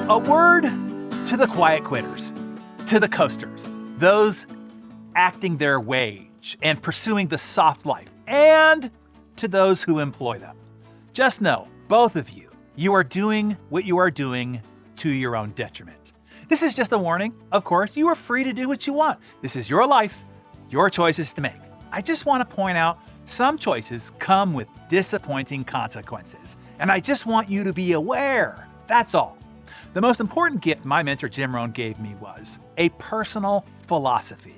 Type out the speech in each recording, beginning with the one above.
A word to the quiet quitters, to the coasters, those acting their wage and pursuing the soft life, and to those who employ them. Just know, both of you, you are doing what you are doing to your own detriment. This is just a warning. Of course, you are free to do what you want. This is your life, your choices to make. I just want to point out some choices come with disappointing consequences, and I just want you to be aware. That's all. The most important gift my mentor Jim Rohn gave me was a personal philosophy,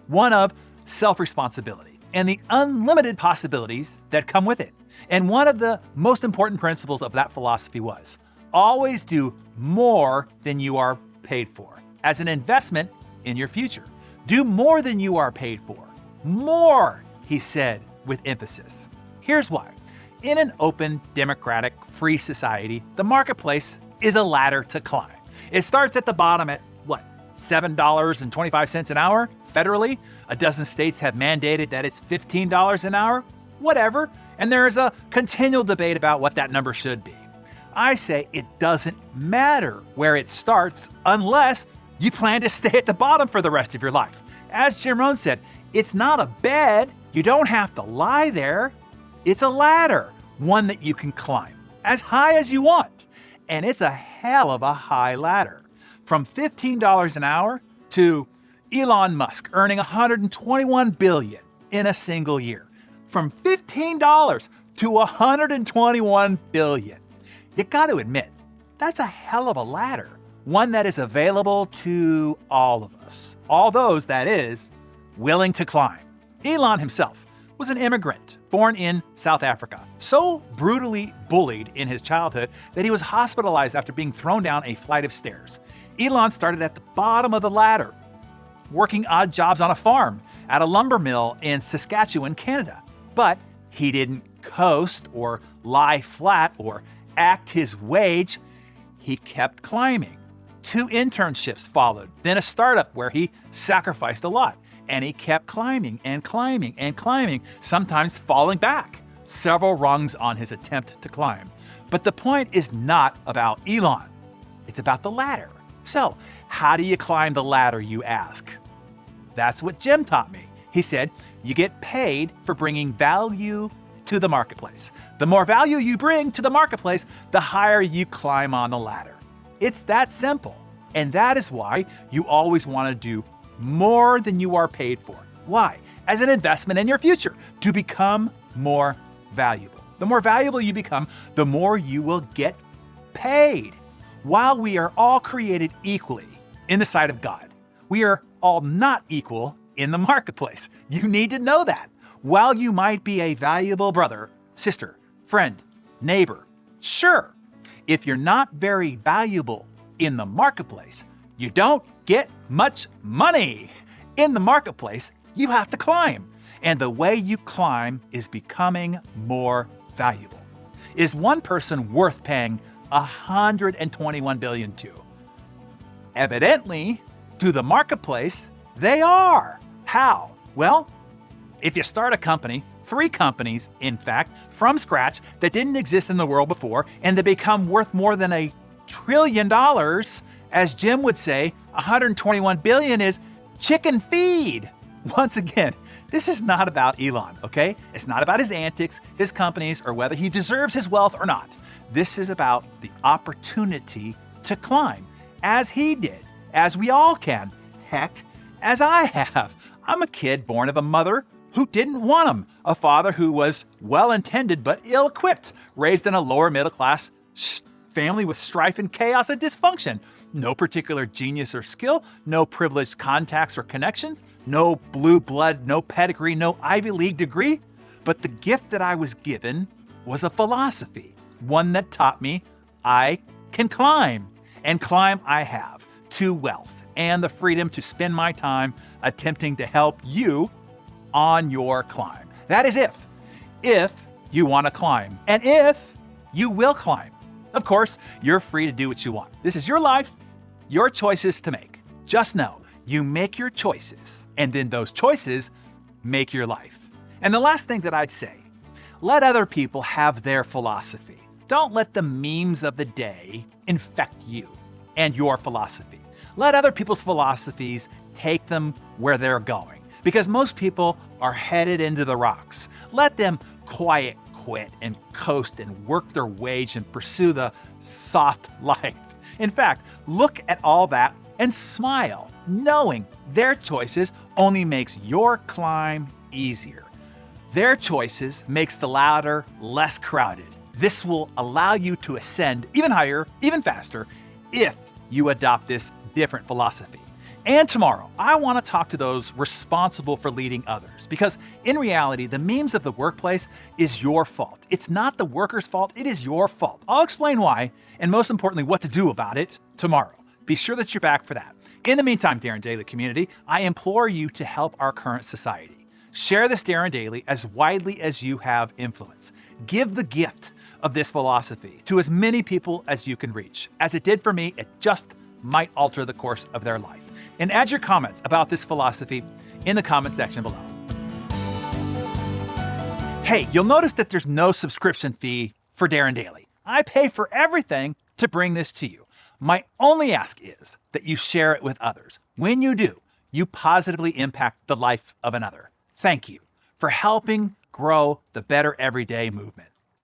one of self-responsibility and the unlimited possibilities that come with it. And one of the most important principles of that philosophy was always do more than you are paid for as an investment in your future. Do more than you are paid for. More, he said with emphasis. Here's why. In an open, democratic, free society, the marketplace is a ladder to climb. It starts at the bottom at, $7.25 an hour federally? A dozen states have mandated that it's $15 an hour? Whatever. And there is a continual debate about what that number should be. I say it doesn't matter where it starts unless you plan to stay at the bottom for the rest of your life. As Jim Rohn said, it's not a bed. You don't have to lie there. It's a ladder, one that you can climb as high as you want. And it's a hell of a high ladder. From $15 an hour to Elon Musk earning $121 billion in a single year. From $15 to $121 billion. You got to admit, that's a hell of a ladder. One that is available to all of us. All those, that is, willing to climb. Elon himself was an immigrant born in South Africa, so brutally bullied in his childhood that he was hospitalized after being thrown down a flight of stairs. Elon started at the bottom of the ladder, working odd jobs on a farm, at a lumber mill in Saskatchewan, Canada. But he didn't coast or lie flat or act his wage. He kept climbing. 2 internships followed, then a startup where he sacrificed a lot. And he kept climbing and climbing and climbing, sometimes falling back several rungs on his attempt to climb. But the point is not about Elon. It's about the ladder. So, how do you climb the ladder, you ask? That's what Jim taught me. He said, you get paid for bringing value to the marketplace. The more value you bring to the marketplace, the higher you climb on the ladder. It's that simple. And that is why you always want to do more than you are paid for. Why? As an investment in your future, to become more valuable. The more valuable you become, the more you will get paid. While we are all created equally in the sight of God, we are all not equal in the marketplace. You need to know that. While you might be a valuable brother, sister, friend, neighbor, sure, if you're not very valuable in the marketplace, you don't get much money. In the marketplace, you have to climb. And the way you climb is becoming more valuable. Is one person worth paying $121 billion to? Evidently, to the marketplace, they are. How? Well, if you start a company, 3 companies, in fact, from scratch that didn't exist in the world before, and they become worth more than $1 trillion, as Jim would say, 121 billion is chicken feed. Once again, this is not about Elon, okay? It's not about his antics, his companies, or whether he deserves his wealth or not. This is about the opportunity to climb, as he did, as we all can. Heck, as I have. I'm a kid born of a mother who didn't want him, a father who was well-intended but ill-equipped, raised in a lower middle-class family with strife and chaos and dysfunction. No particular genius or skill, no privileged contacts or connections, no blue blood, no pedigree, no Ivy League degree. But the gift that I was given was a philosophy, one that taught me I can climb. And climb I have to wealth and the freedom to spend my time attempting to help you on your climb. That is if you want to climb, and if you will climb. Of course, you're free to do what you want. This is your life, your choices to make. Just know, you make your choices, and then those choices make your life. And the last thing that I'd say, let other people have their philosophy. Don't let the memes of the day infect you. and your philosophy. Let other people's philosophies take them where they're going, because most people are headed into the rocks. Let them quiet quit and coast and work their wage and pursue the soft life. In fact, look at all that and smile, knowing their choices only makes your climb easier. Their choices makes the ladder less crowded. This will allow you to ascend even higher, even faster, if you adopt this different philosophy. And tomorrow, I want to talk to those responsible for leading others, because in reality, the memes of the workplace is your fault. It's not the worker's fault, it is your fault. I'll explain why, and most importantly, what to do about it tomorrow. Be sure that you're back for that. In the meantime, Darren Daily community, I implore you to help our current society. Share this Darren Daily as widely as you have influence. Give the gift of this philosophy to as many people as you can reach. As it did for me, it just might alter the course of their life. And add your comments about this philosophy in the comment section below. Hey, you'll notice that there's no subscription fee for Darren Daily. I pay for everything to bring this to you. My only ask is that you share it with others. When you do, you positively impact the life of another. Thank you for helping grow the Better Everyday movement.